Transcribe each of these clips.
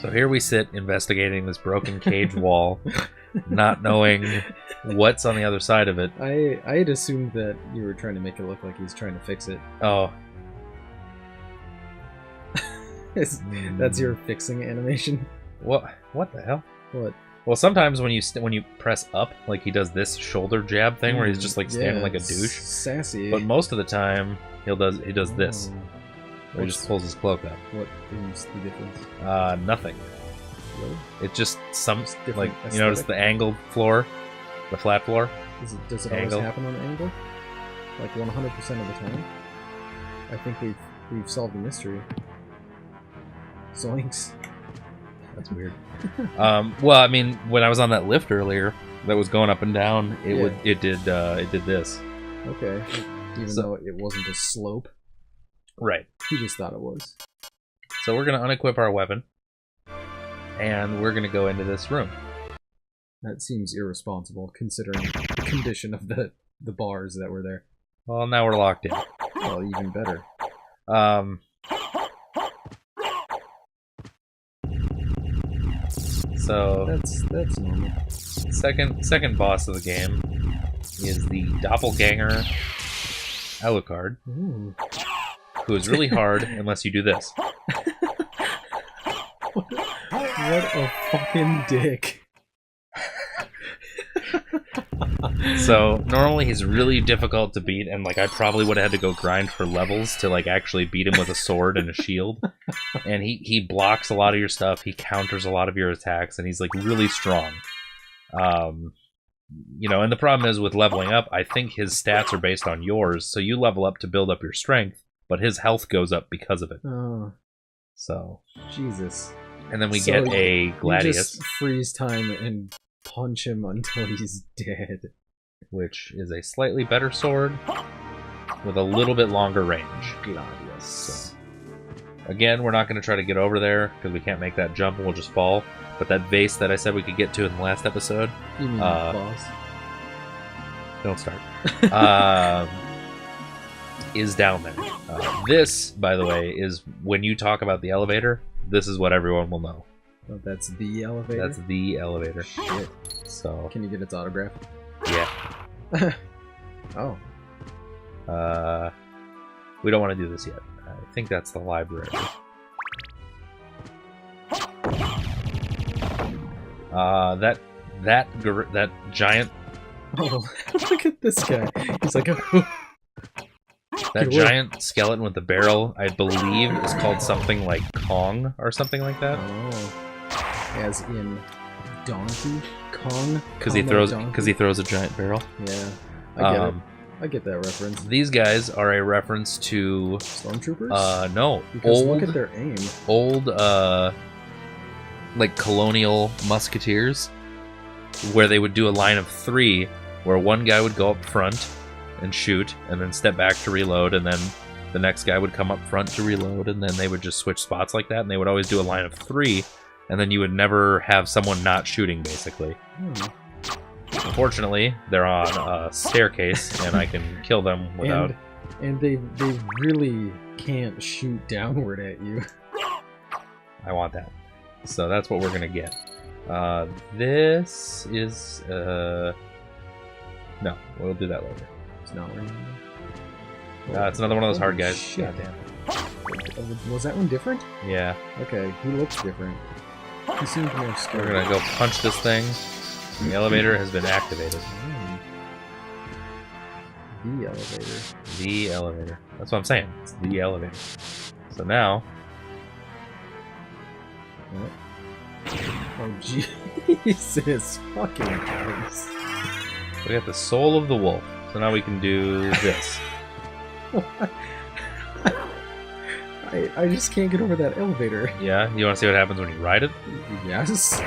So here we sit investigating this broken cage wall, not knowing what's on the other side of it. I had assumed that you were trying to make it look like he's trying to fix it. Oh. That's your fixing animation? What the hell? What? Well, sometimes when you press up, like he does this shoulder jab thing where he's just like standing like a douche. Sassy. But most of the time, he does this. Where he just pulls his cloak up. What is the difference? Nothing. Really? It's just some Different like aesthetic? you notice the angled floor, the flat floor. Does it always happen on angle? Like 100% of the time? I think we've solved the mystery. Zoinks. That's weird. Well, I mean, when I was on that lift earlier, that was going up and down, it did this. Okay. Even though it wasn't a slope. Right. He just thought it was. So we're gonna unequip our weapon, and we're gonna go into this room. That seems irresponsible, considering the condition of the bars that were there. Well, now we're locked in. Well, even better. So that's normal. Second boss of the game is the doppelganger Alucard, who is really hard unless you do this. What a fucking dick. So normally he's really difficult to beat, and like I probably would have had to go grind for levels to like actually beat him with a sword and a shield. And he blocks a lot of your stuff, he counters a lot of your attacks, and he's like really strong. You know, and the problem is with leveling up, I think his stats are based on yours, so you level up to build up your strength, but his health goes up because of it. Oh. So Jesus. And then we get a Gladius. You just freeze time and punch him until he's dead. Which is a slightly better sword with a little bit longer range. Gladius. So, again, we're not going to try to get over there because we can't make that jump and we'll just fall. But that vase that I said we could get to in the last episode... You mean boss? Don't start. Is down there. This, by the way, is when you talk about the elevator, this is what everyone will know. Oh, that's the elevator? That's the elevator. Shit. So... Can you get its autograph? Yeah. Oh. We don't want to do this yet. I think that's the library. That giant... Oh, look at this guy. He's like... Oh. That giant skeleton with the barrel, I believe, is called something like Kong or something like that. Oh. As in Donkey Kong? Because he throws a giant barrel. Yeah. I get it. I get that reference. These guys are a reference to... Stormtroopers? No. Because look at their aim. Old, like, colonial musketeers, where they would do a line of 3, where one guy would go up front and shoot, and then step back to reload, and then the next guy would come up front to reload, and then they would just switch spots like that, and they would always do a line of 3, and then you would never have someone not shooting, basically. Unfortunately, they're on a staircase, and I can kill them without... And they really can't shoot downward at you. I want that. So that's what we're gonna get. This is... No, we'll do that later. It's not where it's another one of those hard guys. Shit. Goddamn. Was that one different? Yeah. Okay, he looks different. He seems more scared. We're gonna go punch this thing. The elevator has been activated. The elevator. The elevator. That's what I'm saying. It's the elevator. So now... What? Oh, Jesus fucking Christ. We got the soul of the wolf. So now we can do this. I just can't get over that elevator. Yeah? You want to see what happens when you ride it? Yes.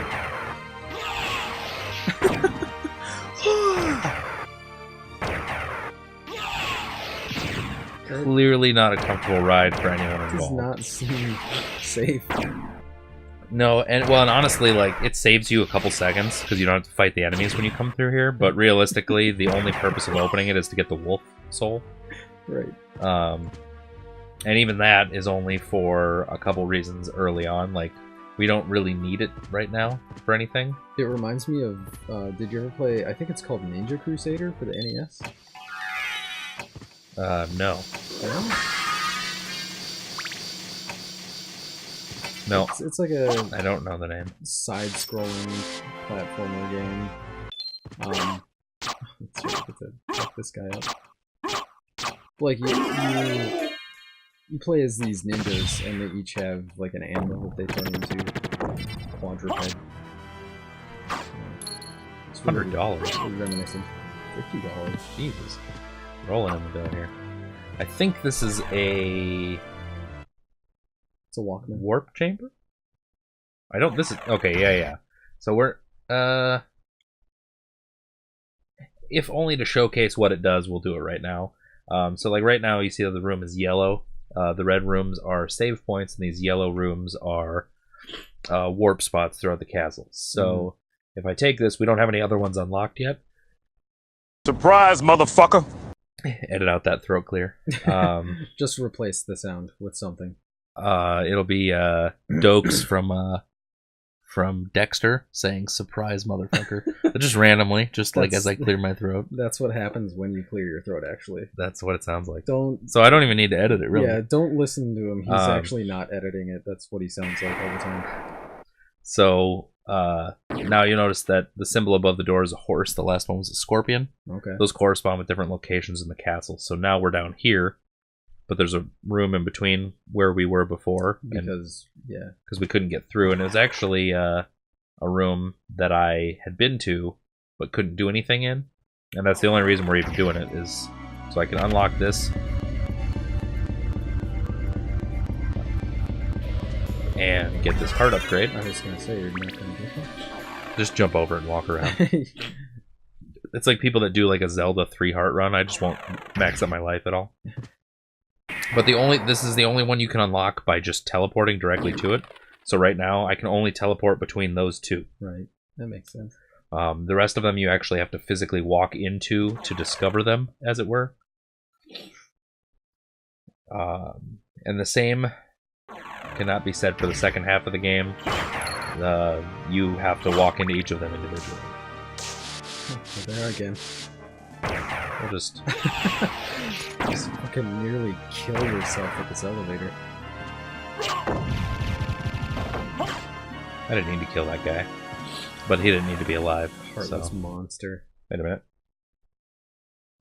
Clearly not a comfortable ride for anyone involved. Does not seem safe. No, and honestly, like, it saves you a couple seconds because you don't have to fight the enemies when you come through here. But realistically, the only purpose of opening it is to get the wolf soul. Right. And even that is only for a couple reasons early on. Like, we don't really need it right now for anything. It reminds me of, did you ever play, I think it's called Ninja Crusader for the NES? No. Yeah? No. It's like a I don't know the name. side-scrolling platformer game. Let's see if I can fuck this guy up. Like, you play as these ninjas, and they each have, like, an animal that they turn into. Quadruped. $100. Reminiscent. $50. Jesus. Rolling in the dough here. I think this is a... It's a Walkman. Warp chamber? I don't... This is... Okay, yeah. So we're... If only to showcase what it does, we'll do it right now. So, like, right now, you see that the room is yellow. The red rooms are save points, and these yellow rooms are warp spots throughout the castle. So, if I take this, we don't have any other ones unlocked yet. Surprise, motherfucker! Edit out that throat clear. Just replace the sound with something. It'll be Dokes from Dexter saying "surprise, motherfucker," just randomly, just like as I clear my throat. That's what happens when you clear your throat. Actually, that's what it sounds like. So I don't even need to edit it, really. Yeah, don't listen to him. He's actually not editing it. That's what he sounds like all the time. So now you notice that the symbol above the door is a horse. The last one was a scorpion. Okay. Those correspond with different locations in the castle. So now we're down here, but there's a room in between where we were before because we couldn't get through, and it was actually a room that I had been to but couldn't do anything in, and that's the only reason we're even doing it, is so I can unlock this and get this heart upgrade. I was gonna say, you're not gonna do that. Just jump over and walk around. It's like people that do like a Zelda 3 heart run. I just won't max up my life at all. But this is the only one you can unlock by just teleporting directly to it. So right now, I can only teleport between those two. Right, that makes sense. The rest of them you actually have to physically walk into to discover them, as it were. And the same cannot be said for the second half of the game. You have to walk into each of them individually. Oh, there again. We'll just fucking nearly kill yourself with this elevator. I didn't need to kill that guy, but he didn't need to be alive. Heartless monster. Wait a minute.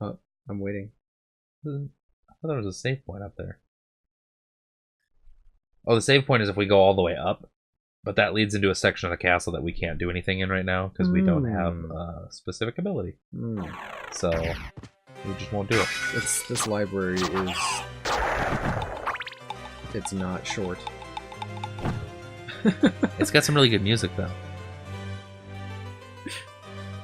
Oh, I'm waiting. I thought there was a save point up there. Oh, the save point is if we go all the way up, but that leads into a section of the castle that we can't do anything in right now because we don't have a specific ability. So we just won't do it. This library is... It's not short. It's got some really good music, though.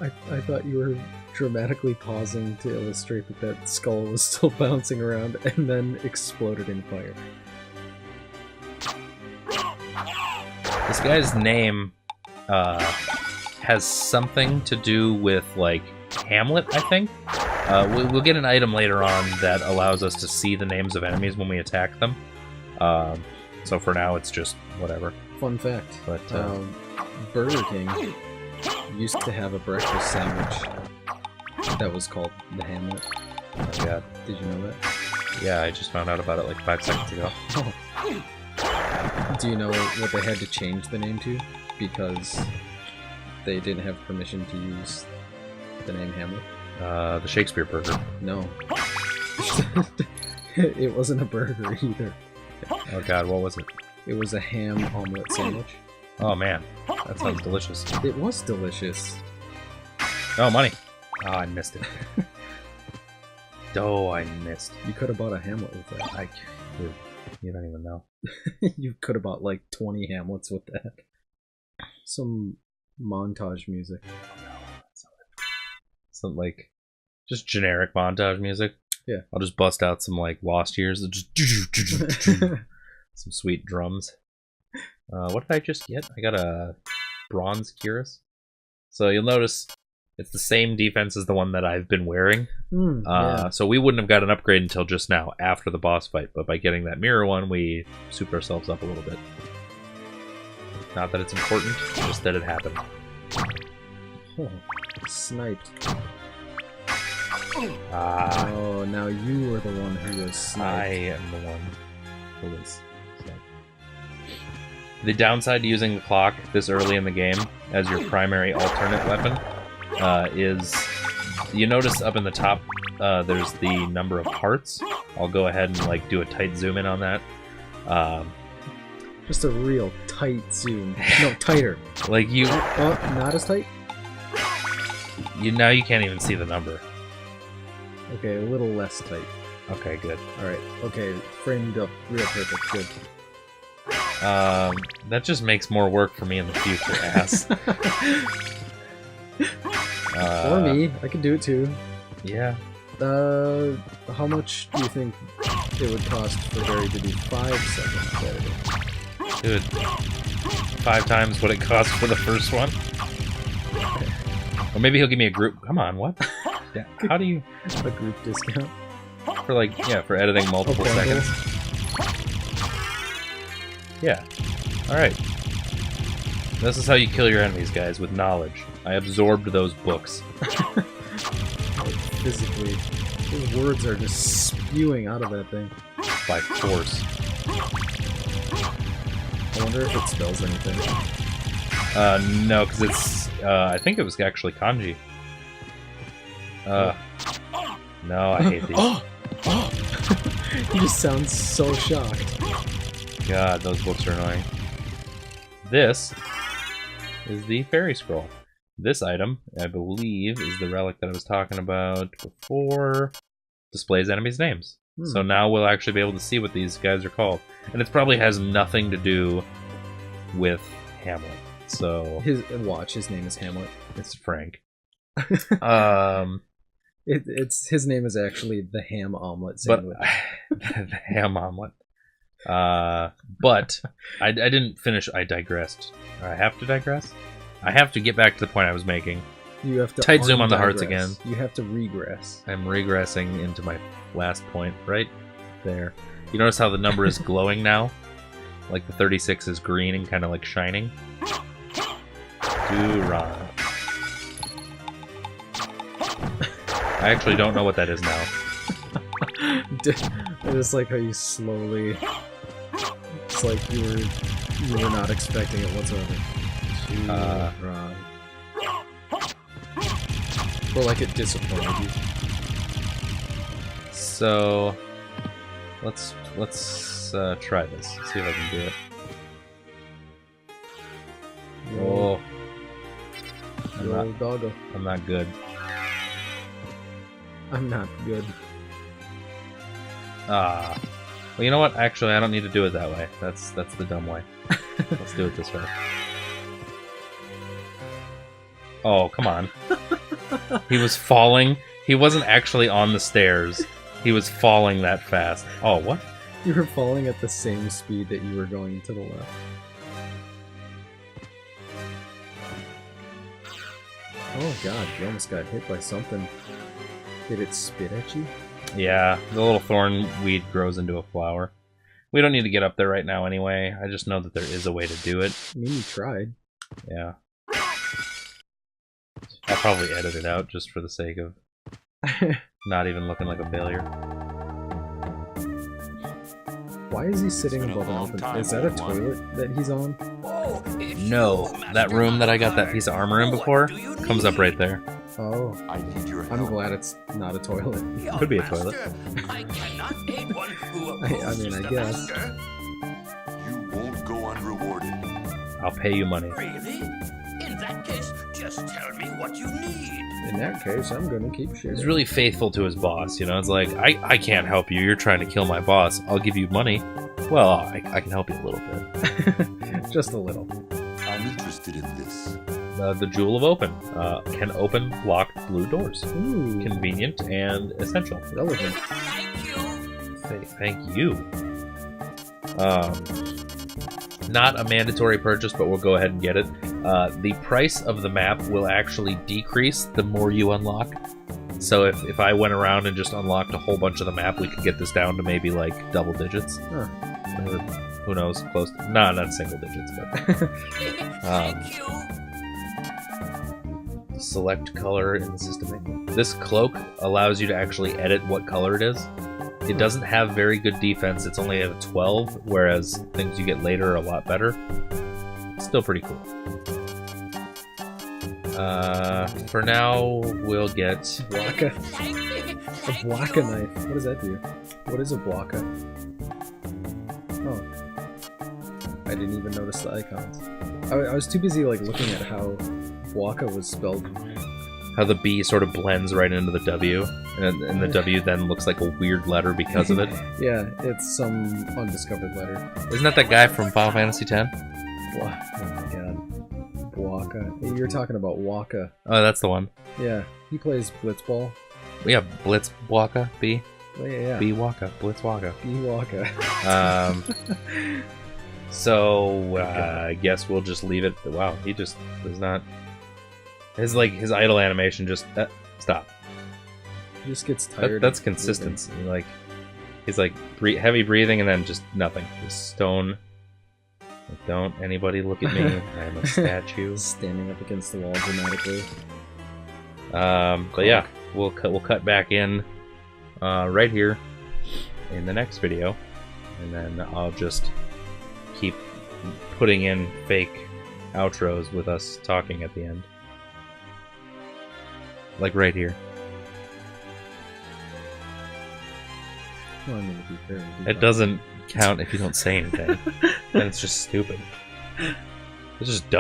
I thought you were dramatically pausing to illustrate that skull was still bouncing around and then exploded in fire. This guy's name has something to do with, like, Hamlet, I think. We'll get an item later on that allows us to see the names of enemies when we attack them. So for now, it's just whatever. Fun fact, but Burger King used to have a breakfast sandwich that was called the Hamlet. Oh, God. Did you know that? Yeah, I just found out about it like 5 seconds ago. Do you know what they had to change the name to? Because they didn't have permission to use the name Hamlet? The Shakespeare burger. No. It wasn't a burger either. Oh God, what was it? It was a ham omelet sandwich. Oh man, that sounds delicious. It was delicious. Oh, money. Oh, I missed it. Oh, I missed. You could have bought a Hamlet with that. Dude, you don't even know. You could have bought like 20 Hamlets with that. Some montage music. Some like just generic montage music. Yeah. I'll just bust out some like Lost Years. Just some sweet drums. What did I just get? I got a bronze cuirass. So you'll notice it's the same defense as the one that I've been wearing. Yeah. So we wouldn't have got an upgrade until just now, after the boss fight. But by getting that mirror one, we souped ourselves up a little bit. Not that it's important, just that it happened. Oh, sniped. Ah, Oh, now you are the one who was I sniped. am the one who was sniped. The downside to using the clock this early in the game as your primary alternate weapon is, you notice up in the top there's the number of hearts. I'll go ahead and like do a tight zoom in on that. Just a real tight zoom. No, tighter. Like you, Oh, not as tight? now you can't even see the number. Okay, a little less tight. Okay, good. Alright, okay, framed up real perfect, good. That just makes more work for me in the future, ass. Or me, I could do it too. Yeah. How much do you think it would cost for Barry to do 5 seconds editing? Dude. 5 times what it cost for the first one. Or maybe he'll give me a group. Come on, what? Yeah, how do you... A group discount? For like, yeah, for editing multiple bundle. seconds. Yeah. Alright. This is how you kill your enemies, guys, with knowledge. I absorbed those books. Like, physically. Those words are just spewing out of that thing. By force. I wonder if it spells anything. No, because it's... I think it was actually kanji. No, I hate these. He just sounds so shocked. God, those books are annoying. This is the fairy scroll. This item, I believe, is the relic that I was talking about before. Displays enemies' names. So now we'll actually be able to see what these guys are called. And it probably has nothing to do with Hamlet. So His name is Hamlet. it's Frank. It's his name is actually the ham omelet But sandwich. the ham omelet. But I didn't finish. I digressed. I have to digress. I have to get back to the point I was making. You have to Tight zoom on the hearts undigress. again. You have to regress. I'm regressing into my last point right there. You notice how the number is glowing now? Like the 36 is green and kind of like shining. Doo-rah. I actually don't know what that is now. I just like how you slowly. It's like you were not expecting it whatsoever. Wrong. Or like it disappointed you. So let's try this. See if I can do it. Oh, Yo, doggo. I'm not good. I'm not good. Well, you know what? Actually, I don't need to do it that way. That's the dumb way. Let's do it this way. Oh, come on. He was falling. He wasn't actually on the stairs. He was falling that fast. Oh, what? You were falling at the same speed that you were going to the left. Oh god, you almost got hit by something. Did it spit at you? Yeah, the little thorn weed grows into a flower. We don't need to get up there right now anyway. I just know that there is a way to do it. I mean, you tried. Yeah. I'll probably edit it out just for the sake of not even looking like a failure. Why is he sitting been a above an long open? time, Is that a old one. toilet that he's on? No, that room that I got that piece of armor in before comes up right there. Oh, I need your I'm help. glad it's not a toilet. Could be a toilet. I cannot aid one who I opposes mean, I the guess. master. You won't go unrewarded. I'll pay you money. Really? In that case, just tell me what you need. In that case, I'm gonna keep sharing. He's really faithful to his boss, you know? It's like, I can't help you. You're trying to kill my boss. I'll give you money. Well, I can help you a little bit. Just a little. I'm interested in this. The Jewel of Open can open locked blue doors. Ooh, Convenient and essential. relevant. Thank you. Thank you. Not a mandatory purchase, but we'll go ahead and get it. The price of the map will actually decrease the more you unlock. So if I went around and just unlocked a whole bunch of the map, we could get this down to maybe like double digits. Huh. Or who knows, close to... Nah, not single digits, but... Thank you. Select color in the system menu. This cloak allows you to actually edit what color it is. It doesn't have very good defense, it's only at a 12, whereas things you get later are a lot better. It's still pretty cool. For now, we'll get... Blocka. A blocka knife. What does that do? What is a blocka? Oh. I didn't even notice the icons. I was too busy like looking at how blocka was spelled. How the B sort of blends right into the W, and the W then looks like a weird letter because of it. Yeah, it's some undiscovered letter. Isn't that guy from Final Fantasy X? Oh my god. Blocka. You're talking about Waka. Oh, that's the one. Yeah, he plays blitzball. Yeah, Blitz Waka, B. Oh, yeah. B Waka, Blitz Waka. B Waka. So I guess we'll just leave it. Wow, he just does not. His idle animation just stop. He just gets tired. That's consistency. Like he's like heavy breathing and then just nothing. Just stone. Like, don't anybody look at me. I'm a statue. Standing up against the wall dramatically. But yeah, we'll cut back in right here in the next video, and then I'll just keep putting in fake outros with us talking at the end. Like right here. Well, I mean, to be fair, It doesn't count if you don't say anything. Then it's just stupid. It's just dumb.